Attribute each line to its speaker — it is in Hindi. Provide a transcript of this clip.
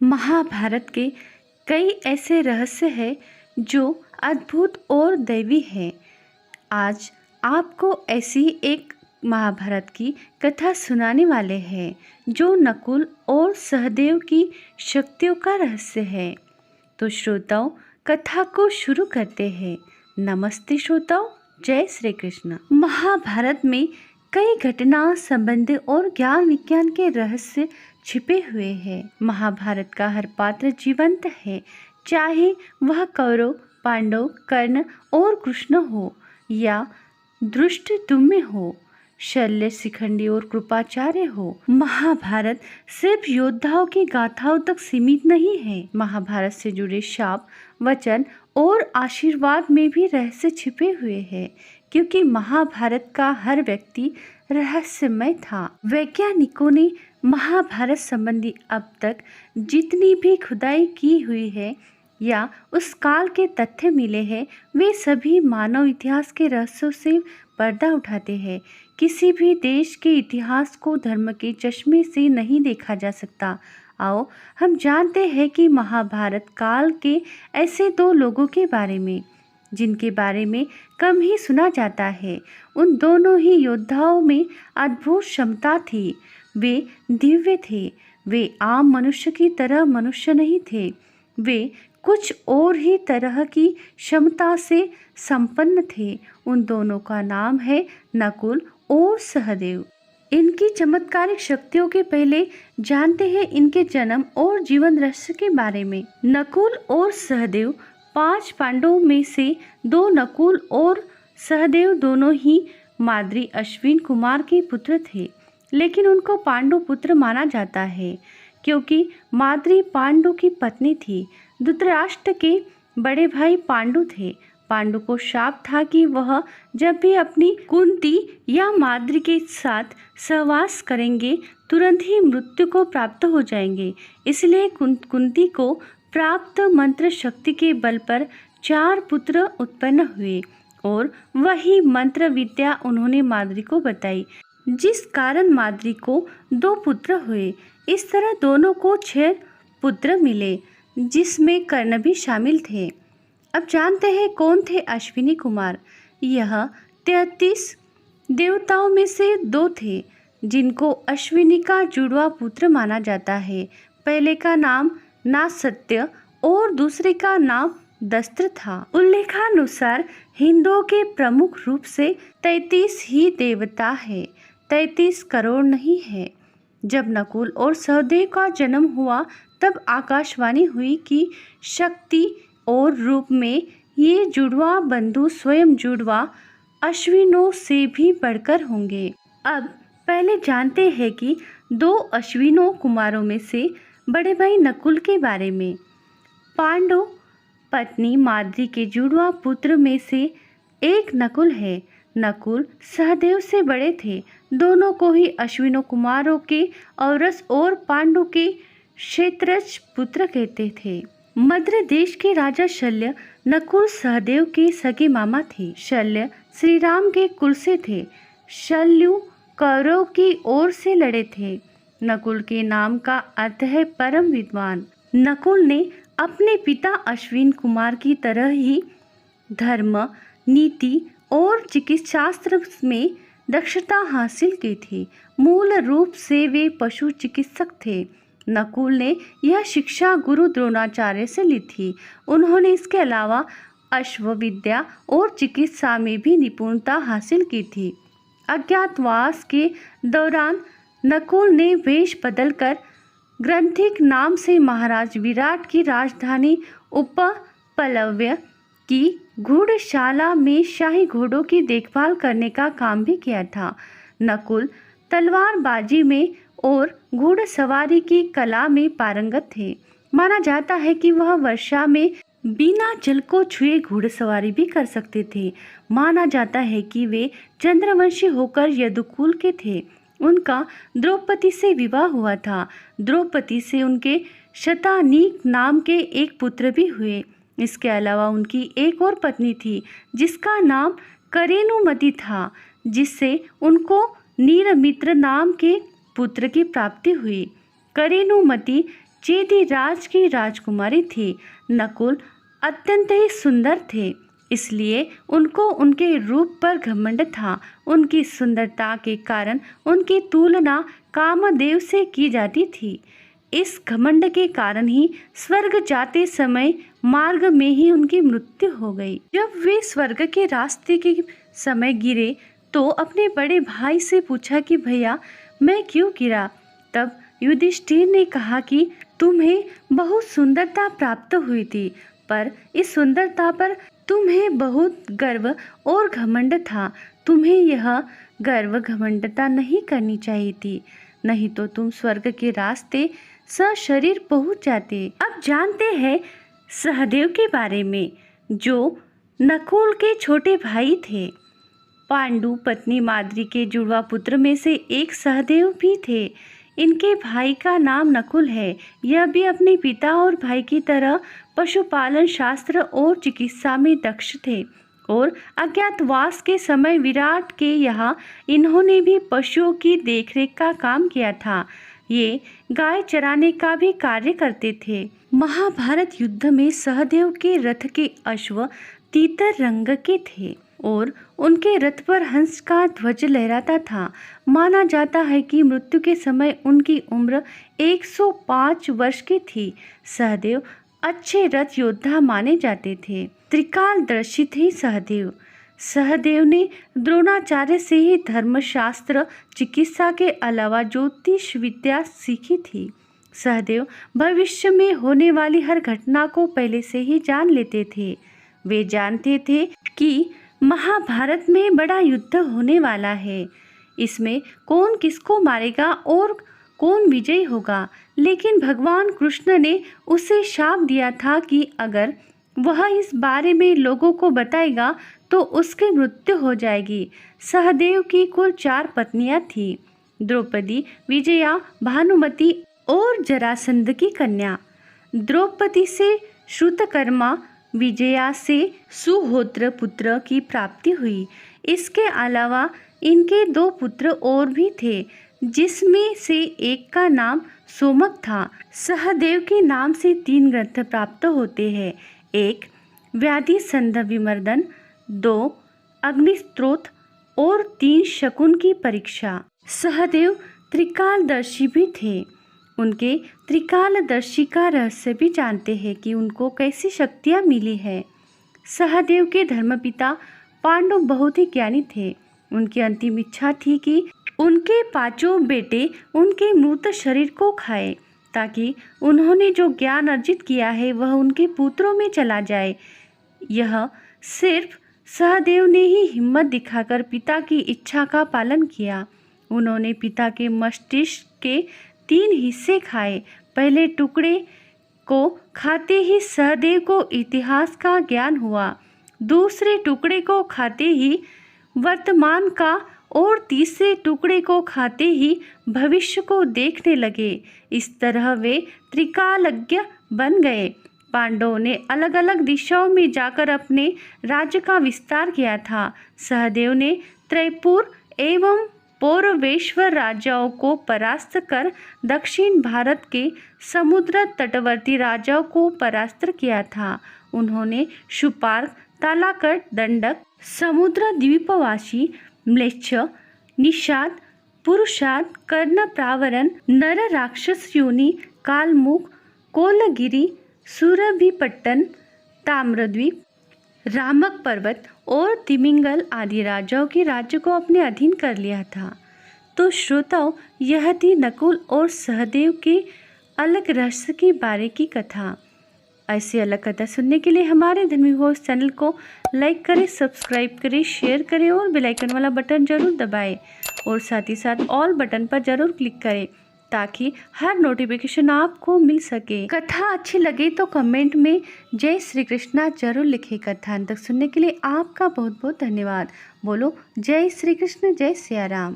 Speaker 1: महाभारत के कई ऐसे रहस्य हैं जो अद्भुत और दैवी हैं। आज आपको ऐसी एक महाभारत की कथा सुनाने वाले हैं जो नकुल और सहदेव की शक्तियों का रहस्य है। तो श्रोताओं, कथा को शुरू करते हैं। नमस्ते श्रोताओं, जय श्री कृष्ण। महाभारत में कई घटना, संबंध और ज्ञान विज्ञान के रहस्य छिपे हुए हैं। महाभारत का हर पात्र जीवंत है, चाहे वह कौरव, पांडव, कर्ण और कृष्ण हो या धृष्टद्युम्न हो, शल्य, शिखंडी और कृपाचार्य हो। महाभारत सिर्फ योद्धाओं की गाथाओं तक सीमित नहीं है। महाभारत से जुड़े शाप, वचन और आशीर्वाद में भी रहस्य छिपे हुए हैं, क्योंकि महाभारत का हर व्यक्ति रहस्यमय था। वैज्ञानिकों ने महाभारत संबंधी अब तक जितनी भी खुदाई की हुई है या उस काल के तथ्य मिले हैं, वे सभी मानव इतिहास के रहस्यों से पर्दा उठाते हैं। किसी भी देश के इतिहास को धर्म के चश्मे से नहीं देखा जा सकता। आओ हम जानते हैं कि महाभारत काल के ऐसे दो लोगों के बारे में जिनके बारे में कम ही सुना जाता है। उन दोनों ही योद्धाओं में अद्भुत क्षमता थी। वे दिव्य थे। वे आम मनुष्य की तरह मनुष्य नहीं थे। वे कुछ और ही तरह की क्षमता से संपन्न थे। उन दोनों का नाम है नकुल और सहदेव। इनकी चमत्कारिक शक्तियों के पहले जानते हैं इनके जन्म और जीवन रहस्य के बारे में। नकुल और सहदेव 5 पांडवों में से 2 नकुल और सहदेव दोनों ही माद्री अश्विन कुमार के पुत्र थे, लेकिन उनको पांडु पुत्र माना जाता है क्योंकि माद्री पांडु की पत्नी थी। धृतराष्ट्र के बड़े भाई पांडु थे। पांडु को शाप था कि वह जब भी अपनी कुंती या माद्री के साथ सहवास करेंगे तुरंत ही मृत्यु को प्राप्त हो जाएंगे। इसलिए कुंती को प्राप्त मंत्र शक्ति के बल पर 4 पुत्र उत्पन्न हुए और वही मंत्र विद्या उन्होंने माद्री को बताई, जिस कारण माद्री को 2 पुत्र हुए। इस तरह दोनों को 6 पुत्र मिले, जिसमें कर्ण भी शामिल थे। अब जानते हैं कौन थे अश्विनी कुमार। यह 33 देवताओं में से 2 थे जिनको अश्विनी का जुड़वा पुत्र माना जाता है। पहले का नाम नासत्य और दूसरे का नाम दस्त्र था। उल्लेखानुसार हिंदुओं के प्रमुख रूप से 33 ही देवता है, 33 करोड़ नहीं है। जब नकुल और सहदेव का जन्म हुआ तब आकाशवाणी हुई कि शक्ति और रूप में ये जुड़वा बंधु स्वयं जुड़वा अश्विनों से भी बढ़कर होंगे। अब पहले जानते हैं कि 2 अश्विनों कुमारों में से बड़े भाई नकुल के बारे में। पांडु पत्नी माद्री के जुड़वा पुत्र में से एक नकुल है। नकुल सहदेव से बड़े थे। दोनों को ही अश्विनों कुमारों के औरस और पांडु के क्षेत्रज पुत्र कहते थे। मद्र देश के राजा शल्य नकुल सहदेव के सगे मामा थे। शल्य श्री राम के कुल से थे। शल्यु कौरव की ओर से लड़े थे। नकुल के नाम का अर्थ है परम विद्वान। नकुल ने अपने पिता अश्विन कुमार की तरह ही धर्म, नीति और चिकित्सा शास्त्र में दक्षता हासिल की थी। मूल रूप से वे पशु चिकित्सक थे। नकुल ने यह शिक्षा गुरु द्रोणाचार्य से ली थी। उन्होंने इसके अलावा अश्व विद्या और चिकित्सा में भी निपुणता हासिल की थी। अज्ञातवास के दौरान नकुल ने वेश बदलकर ग्रंथिक नाम से महाराज विराट की राजधानी उपप्लव्य की घुड़शाला में शाही घोड़ों की देखभाल करने का काम भी किया था। नकुल तलवारबाजी में और घुड़सवारी की कला में पारंगत थे। माना जाता है कि वह वर्षा में बिना जल को छुए घुड़सवारी भी कर सकते थे। माना जाता है कि वे चंद्रवंशी होकर यदुकुल के थे। उनका द्रौपदी से विवाह हुआ था। द्रौपदी से उनके शतानीक नाम के एक पुत्र भी हुए। इसके अलावा उनकी एक और पत्नी थी जिसका नाम करेनुमति था, जिससे उनको नीरमित्र नाम के पुत्र की प्राप्ति हुई। करेनुमति चेदी राज की राजकुमारी थी। नकुल अत्यंत ही सुंदर थे, इसलिए उनको उनके रूप पर घमंड था। उनकी सुंदरता के कारण उनकी तुलना कामदेव से की जाती थी। इस घमंड के कारण ही स्वर्ग जाते समय मार्ग में ही उनकी मृत्यु हो गई। जब वे स्वर्ग के रास्ते के समय गिरे तो अपने बड़े भाई से पूछा कि भैया मैं क्यों गिरा। तब युधिष्ठिर ने कहा कि तुम्हें बहुत सुंदरता प्राप्त हुई थी, पर इस सुंदरता पर तुम्हें बहुत गर्व और घमंड था। तुम्हें यह गर्व घमंडता नहीं करनी चाहिए थी, नहीं तो तुम स्वर्ग के रास्ते सशरीर पहुंच जाते। अब जानते हैं सहदेव के बारे में, जो नकुल के छोटे भाई थे। पांडु पत्नी माद्री के जुड़वा पुत्र में से एक सहदेव भी थे। इनके भाई का नाम नकुल है। यह भी अपने पिता और भाई की तरह पशुपालन शास्त्र और चिकित्सा में दक्ष थे और अज्ञातवास के समय विराट के यहाँ इन्होंने भी पशुओं की देखरेख का काम किया था। ये गाय चराने का भी कार्य करते थे। महाभारत युद्ध में सहदेव के रथ के अश्व तीतर रंग के थे और उनके रथ पर हंस का ध्वज लहराता था। माना जाता है कि मृत्यु के समय उनकी उम्र 105 वर्ष की थी। सहदेव अच्छे रथ योद्धा माने जाते थे। त्रिकालदर्शी थे सहदेव। सहदेव ने द्रोणाचार्य से ही धर्मशास्त्र, चिकित्सा के अलावा ज्योतिष विद्या सीखी थी। सहदेव भविष्य में होने वाली हर घटना को पहले से ही जान लेते थे। वे जानते थे कि महाभारत में बड़ा युद्ध होने वाला है, इसमें कौन किसको मारेगा और कौन विजयी होगा। लेकिन भगवान कृष्ण ने उसे शाप दिया था कि अगर वह इस बारे में लोगों को बताएगा तो उसकी मृत्यु हो जाएगी। सहदेव की कुल 4 पत्नियां थीं, द्रौपदी, विजया, भानुमति और जरासंध की कन्या। द्रौपदी से श्रुतकर्मा, विजया से सुहोत्र पुत्र की प्राप्ति हुई। इसके अलावा इनके 2 पुत्र और भी थे, जिसमें से एक का नाम सोमक था। सहदेव के नाम से 3 ग्रंथ प्राप्त होते हैं। 1 व्याधि संध विमर्दन, 2 अग्निस्त्रोत और 3 शकुन की परीक्षा। सहदेव त्रिकालदर्शी भी थे। उनके त्रिकालदर्शी का रहस्य भी जानते हैं कि उनको कैसी शक्तियाँ मिली है। सहदेव के धर्मपिता पांडु बहुत ही ज्ञानी थे। उनकी अंतिम इच्छा थी कि उनके 5 बेटे उनके मृत शरीर को खाएं, ताकि उन्होंने जो ज्ञान अर्जित किया है वह उनके पुत्रों में चला जाए। यह सिर्फ सहदेव ने ही हिम्मत दिखाकर पिता की इच्छा का पालन किया। उन्होंने पिता के मस्तिष्क के 3 हिस्से खाए। पहले टुकड़े को खाते ही सहदेव को इतिहास का ज्ञान हुआ, दूसरे टुकड़े को खाते ही वर्तमान का और तीसरे टुकड़े को खाते ही भविष्य को देखने लगे। इस तरह वे त्रिकालज्ञ बन गए। पांडवों ने अलग अलग दिशाओं में जाकर अपने राज्य का विस्तार किया था। सहदेव ने त्रैपुर एवं पौरवेश्वर राजाओं को परास्त कर दक्षिण भारत के समुद्र तटवर्ती राजाओं को परास्त किया था। उन्होंने शुपार्क, तालाकट, दंडक, समुद्र द्वीपवासी, म्लेच्छ, निषाद, पुरुषाद, कर्ण प्रावरण, नर राक्षस योनि, कालमुख, कोलगिरी, सुरभिपट्टन, ताम्रद्वीप, रामक पर्वत और तिमिंगल आदि राजाओं के राज्य को अपने अधीन कर लिया था। तो श्रोताओं, यह थी नकुल और सहदेव के अलग रहस्य के बारे की कथा। ऐसी अलग कथा सुनने के लिए हमारे धर्मी वॉइस चैनल को लाइक करें, सब्सक्राइब करें, शेयर करें और बेल आइकन वाला बटन जरूर दबाएं और साथ ही साथ ऑल बटन पर जरूर क्लिक करें, ताकि हर नोटिफिकेशन आपको मिल सके। कथा अच्छी लगे तो कमेंट में जय श्री कृष्णा जरूर लिखें। कथा अंत तक सुनने के लिए आपका बहुत बहुत धन्यवाद। बोलो जय श्री कृष्ण, जय सिया राम।